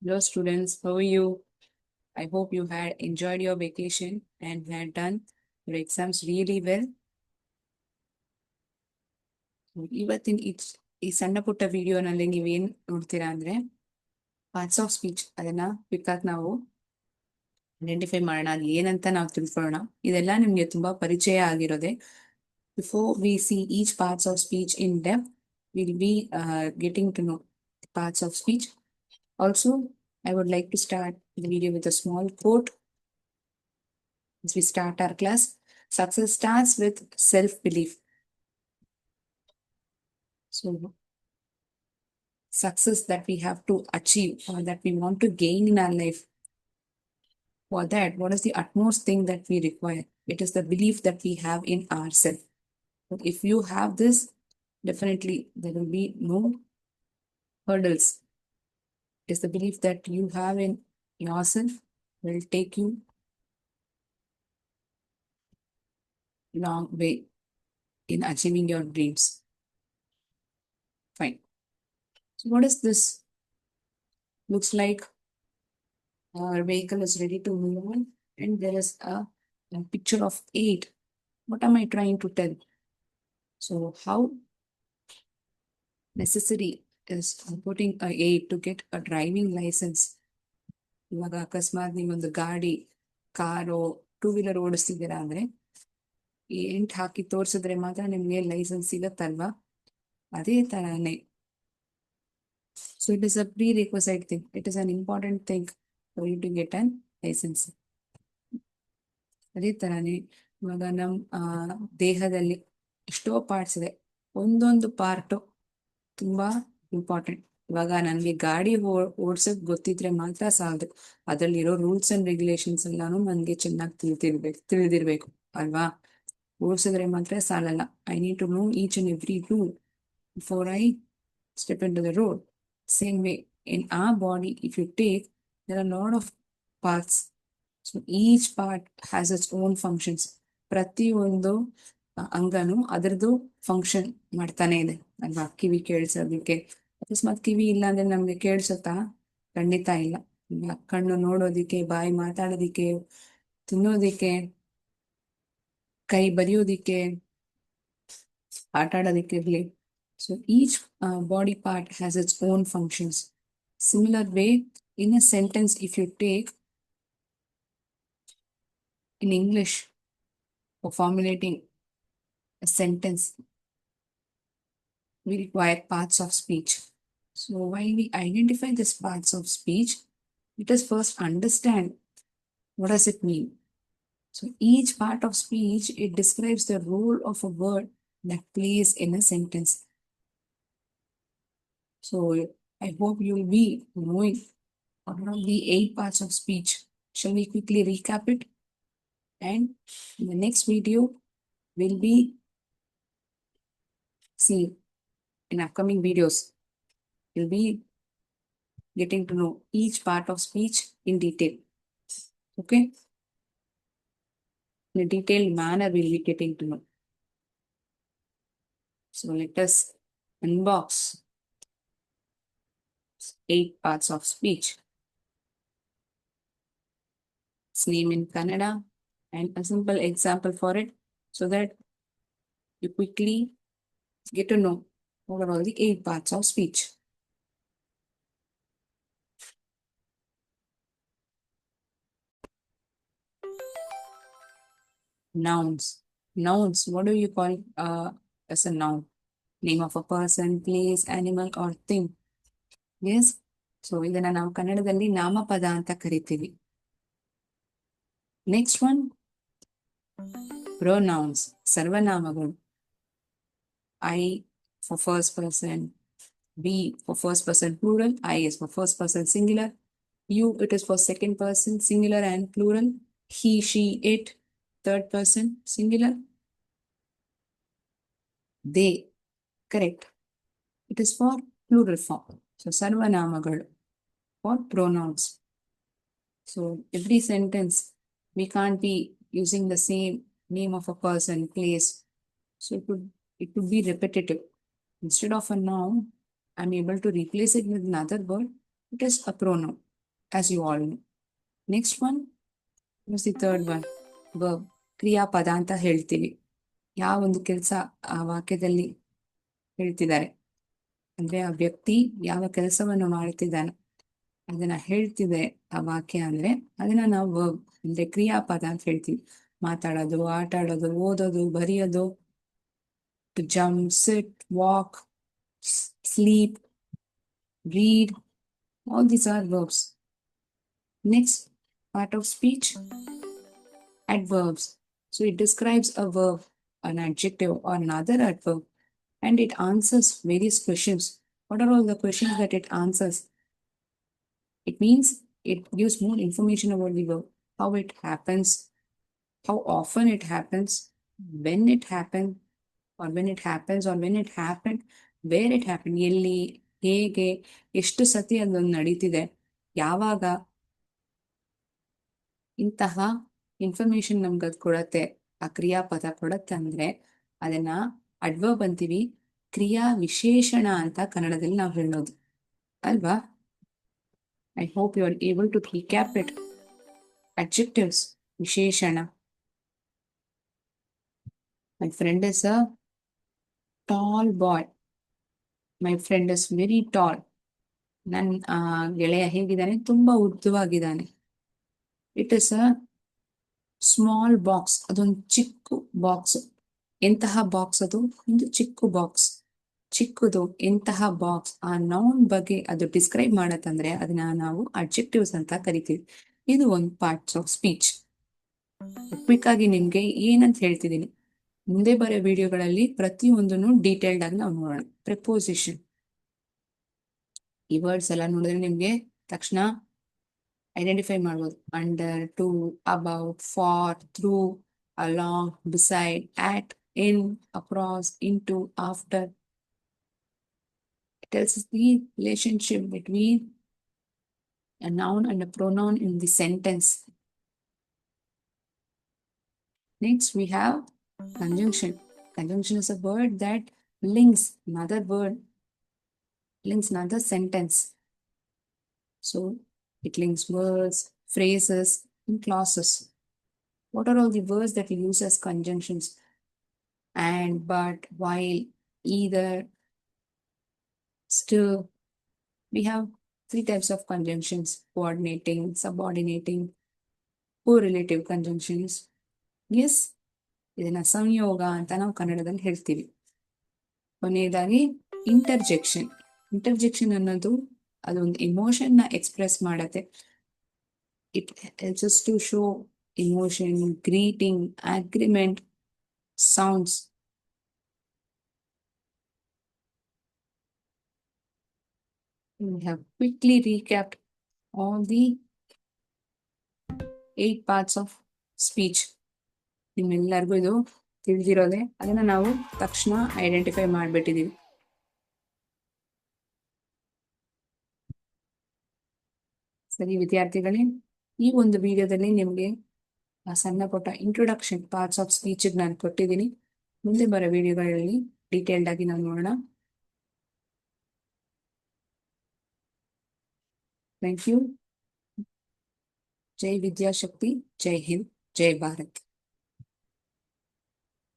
Hello, students. How are you? I hope you had enjoyed your vacation and had done your exams really well. ಇವತ್ತಿನ ಈ ಸಣ್ಣ ಪುಟ್ಟ ವಿಡಿಯೋನಲ್ಲಿ ನೀವೇನ್ ನೋಡ್ತೀರಾ ಅಂದ್ರೆ ಪಾರ್ಟ್ಸ್ ಆಫ್ ಸ್ಪೀಚ್ ಅದನ್ನ ಕ್ವಿಕ್ಕಾಗಿ ನಾವು ಐಡೆಂಟಿಫೈ ಮಾಡೋಣ. ಅದು ಏನಂತ ನಾವು ತಿಳ್ಕೊಳ್ಳೋಣ. ಇದೆಲ್ಲ ನಿಮ್ಗೆ ತುಂಬಾ ಪರಿಚಯ ಆಗಿರೋದೆ. Before we see each parts of speech in depth, will be getting to know parts of speech. Also, I would like to start the video with a small quote. As we start our class, success starts with self-belief. So, success that we have to achieve or that we want to gain in our life, for that, what is the utmost thing that we require? It is the belief that we have in ourselves. But if you have this, definitely there will be no hurdles. It is the belief that you have in yourself will take you long way in achieving your dreams. Fine. So what is this? Looks like our vehicle is ready to move on, and there is a picture of 8. What am I trying to tell? So how necessary is putting a 8 to get a driving license? ಇವಾಗ ಅಕಸ್ಮಾತ್ ನೀವೊಂದು ಗಾಡಿ, car, two wheeler ಓಡಿಸ್ತಿದ್ದೀರಾ ಅಂದ್ರೆ 8 ಹಾಕಿ ತೋರಿಸಿದ್ರೆ ಮಾತ್ರ ನಿಮ್ಗೆ licence ಸಿಗತ್ತಲ್ವಾ? ಅದೇ ತರಾನೇ. So it is a prerequisite thing. It is an important thing for you to get an license. ಅದೇ ತರಾನೇ ಇವಾಗ ನಮ್ಮ ದೇಹದಲ್ಲಿ ಎಷ್ಟೋ ಪಾರ್ಟ್ಸ್ ಇದೆ. ಒಂದೊಂದು ಪಾರ್ಟ್ ತುಂಬಾ ಇಂಪಾರ್ಟೆಂಟ್. ಇವಾಗ ನನಗೆ ಗಾಡಿ ಓಡ್ಸಕ್ ಗೊತ್ತಿದ್ರೆ ಮಾತ್ರ ಸಾಲದು. ಅದ್ರಲ್ಲಿರೋ ರೂಲ್ಸ್ ಅಂಡ್ ರೆಗ್ಯುಲೇಷನ್ಸ್ ಎಲ್ಲಾನು ನನಗೆ ಚೆನ್ನಾಗಿ ತಿಳಿದಿರ್ಬೇಕು ಅಲ್ವಾ? ಓಡಿಸಿದ್ರೆ ಮಾತ್ರ ಸಾಲಲ್ಲ. I need to know each and every rule before I step into the road. Same way, in our body, if you take, there are a lot of parts. So each part has its own functions. ಪ್ರತಿಯೊಂದು ಅಂಗನು ಅದರದ್ದು function ಮಾಡ್ತಾನೆ ಇದೆ ಅಲ್ವಾ? ಕಿವಿ ಕೇಳಿಸೋದಕ್ಕೆ, ಅಕಸ್ಮಾತ್ ಕಿವಿ ಇಲ್ಲ ಅಂದ್ರೆ ನಮ್ಗೆ ಕೇಳಿಸುತ್ತಾ? ಖಂಡಿತ ಇಲ್ಲ. ಕಣ್ಣು ನೋಡೋದಿಕ್ಕೆ, ಬಾಯಿ ಮಾತಾಡೋದಿಕ್ಕೆ, ತಿನ್ನೋದಿಕ್ಕೆ, ಕೈ ಬರೆಯೋದಿಕ್ಕೆ, ಆಟ ಆಡೋದಿಕ್ಕೆ ಇರ್ಲಿ. So each body part has its own functions. Similar way, in a sentence, if you take in English for formulating a sentence, we require parts of speech. So while we identify these parts of speech, let us first understand what does it mean. So each part of speech, it describes the role of a word that plays in a sentence. So I hope you will be knowing what are the 8 parts of speech. Shall we quickly recap it? And in the next video, we'll be seeing in upcoming videos, we'll be getting to know each part of speech in detail. Okay? In a detailed manner, we'll be getting to know. So let us unbox 8 parts of speech. Its name in Kannada and a simple example for it, so that you quickly get to know what are all the 8 parts of speech. Nouns. Nouns, what do you call as a noun? Name of a person, place, animal or thing. Yes? So ಇದನ್ನ ನಾವು ಕನ್ನಡದಲ್ಲಿ ನಾಮಪದ ಅಂತ ಕರಿತೀವಿ. Next one, pronouns, ಸರ್ವನಾಮಗಳು. I for first person, we for first person plural, I is for first person singular, you it is for second person singular and plural, he, she, it third person singular, they, correct, it is for plural form. So sarvanamagalu for pronouns. So every sentence we can't be using the same name of a person, place. So it could be repetitive. Instead of a noun, I'm able to replace it with another word. It is a pronoun. as you all know. Next one is the third one, verb. ಕ್ರಿಯಾಪದ ಅಂತ ಹೇಳ್ತೀವಿ. ಯಾವ ಒಂದು ಕೆಲಸ ಆ ವಾಕ್ಯದಲ್ಲಿ ಹೇಳ್ತಿದ್ದಾರೆ ಅಂದ್ರೆ ಆ ವ್ಯಕ್ತಿ ಯಾವ ಕೆಲಸವನ್ನು ಮಾಡ್ತಿದ್ದಾನೆ ಅದನ್ನ ಹೇಳ್ತಿದೆ ಆ ವಾಕ್ಯ ಅಂದ್ರೆ ಅದನ್ನ ನಾವು ವರ್ಬ್ ಅಂದ್ರೆ ಕ್ರಿಯಾಪದ ಅಂತ ಹೇಳ್ತೀವಿ. ಮಾತಾಡೋದು, ಆಟ ಆಡೋದು, ಓದೋದು, ಬರೆಯೋದು, to jump, sit, walk, sleep, read, all these are verbs. Next part of speech, adverbs. So it describes a verb, an adjective, or another adverb, and it answers various questions. What are all the questions that it answers? It means it gives more information about the verb, how it happens, how often it happens, when it happened, or when it happens, or when it happened, where it happened, ಎಲ್ಲಿ, ಹೇಗೆ, ಎಷ್ಟು ಸತಿ ಅದೊಂದು ನಡೀತಿದೆ, ಯಾವಾಗ, ಇಂತಹ information ನಮ್ಗೆ ಅದು ಕೊಡತ್ತೆ, ಆ ಕ್ರಿಯಾಪದ ಕೊಡತ್ತೆ ಅಂದ್ರೆ ಅದನ್ನ ಅಡ್ವರ್ಬ್ ಅಂತೀವಿ. ಕ್ರಿಯಾ ವಿಶೇಷಣ ಅಂತ ಕನ್ನಡದಲ್ಲಿ ನಾವು ಹೇಳೋದು ಅಲ್ವಾ. I hope you are able to recap it. Adjectives, ವಿಶೇಷಣ. My friend is a tall boy. My friend is very tall. ನನ್ನ ಗೆಳೆಯ ಹೇಗಿದ್ದಾನೆ, ತುಂಬಾ ಉದ್ದವಾಗಿದ್ದಾನೆ. It is a small box, ಅದೊಂದು ಚಿಕ್ಕ ಬಾಕ್ಸ್. ಎಂತಹ ಬಾಕ್ಸ್ ಅದು? ಒಂದು ಚಿಕ್ಕ ಬಾಕ್ಸ್, ಚಿಕ್ಕದು. ಎಂತಹ ಬಾಕ್ಸ್, ಆ ನೌನ್ ಬಗ್ಗೆ ಅದು ಡಿಸ್ಕ್ರೈಬ್ ಮಾಡತ್ತಂದ್ರೆ ಅದನ್ನ ನಾವು ಅಡ್ಜೆಕ್ಟಿವ್ಸ್ ಅಂತ ಕರಿತೀವಿ. ಇದು ಒಂದು ಪಾರ್ಟ್ಸ್ ಆಫ್ ಸ್ಪೀಚ್. ಕ್ವಿಕ್ ಆಗಿ ನಿಮ್ಗೆ ಏನಂತ ಹೇಳ್ತಿದ್ದೀನಿ, ಮುಂದೆ ಬರೋ ವಿಡಿಯೋಗಳಲ್ಲಿ ಪ್ರತಿಯೊಂದನ್ನು ಡೀಟೇಲ್ಡ್ ಆಗಿ ನಾವು ನೋಡೋಣ. ಪ್ರಿಪೋಸಿಷನ್, ಈ ವರ್ಡ್ಸ್ ಎಲ್ಲ ನೋಡಿದ್ರೆ ನಿಮ್ಗೆ ತಕ್ಷಣ ಐಡೆಂಟಿಫೈ ಮಾಡ್ಬೋದು. Under, to, about, for, through, along, beside, at, in, across, into, after. It tells us the relationship between a noun and a pronoun in the sentence. Next, we have conjunction. Conjunction is a word that links another word, links another sentence. So, it links words, phrases, and clauses. What are all the words that we use as conjunctions? And, but, while, either, still. We have three types of conjunctions: coordinating, subordinating, correlative conjunctions. Yes, ಇದನ್ನ ಸಂಯೋಗ ಅಂತ ನಾವು ಕನ್ನಡದಲ್ಲಿ ಹೇಳ್ತೀವಿ. ಕೊನೆಯದಾಗಿ interjection. Interjection ಅನ್ನೋದು ಅದೊಂದು emotion ನ ಎಕ್ಸ್ಪ್ರೆಸ್ ಮಾಡತ್ತೆ. It helps us to show emotion, greeting, agreement, sounds. We have quickly recapped all the 8 parts of speech. ನಿಮ್ಮೆಲ್ಲರಿಗೂ ಇದು ತಿಳಿದಿರೋದೆ, ಅದನ್ನ ನಾವು ತಕ್ಷಣ ಐಡೆಂಟಿಫೈ ಮಾಡಿಬಿಟ್ಟಿದೀವಿ. ಸರಿ ವಿದ್ಯಾರ್ಥಿಗಳೇ, ಈ ಒಂದು ವಿಡಿಯೋದಲ್ಲಿ ನಿಮ್ಗೆ ಸಣ್ಣ ಪುಟ್ಟ ಇಂಟ್ರೊಡಕ್ಷನ್ ಪಾರ್ಟ್ಸ್ ಆಫ್ ಸ್ಪೀಚ್ ನಾನು ಕೊಟ್ಟಿದ್ದೀನಿ. ಮುಂದೆ ಬರೋ ವಿಡಿಯೋಗಳಲ್ಲಿ ಡೀಟೇಲ್ಡ್ ಆಗಿ ನಾವು ನೋಡೋಣ. Thank you. ಜೈ ವಿದ್ಯಾಶಕ್ತಿ, ಜೈ ಹಿಂದ್, ಜೈ ಭಾರತ್.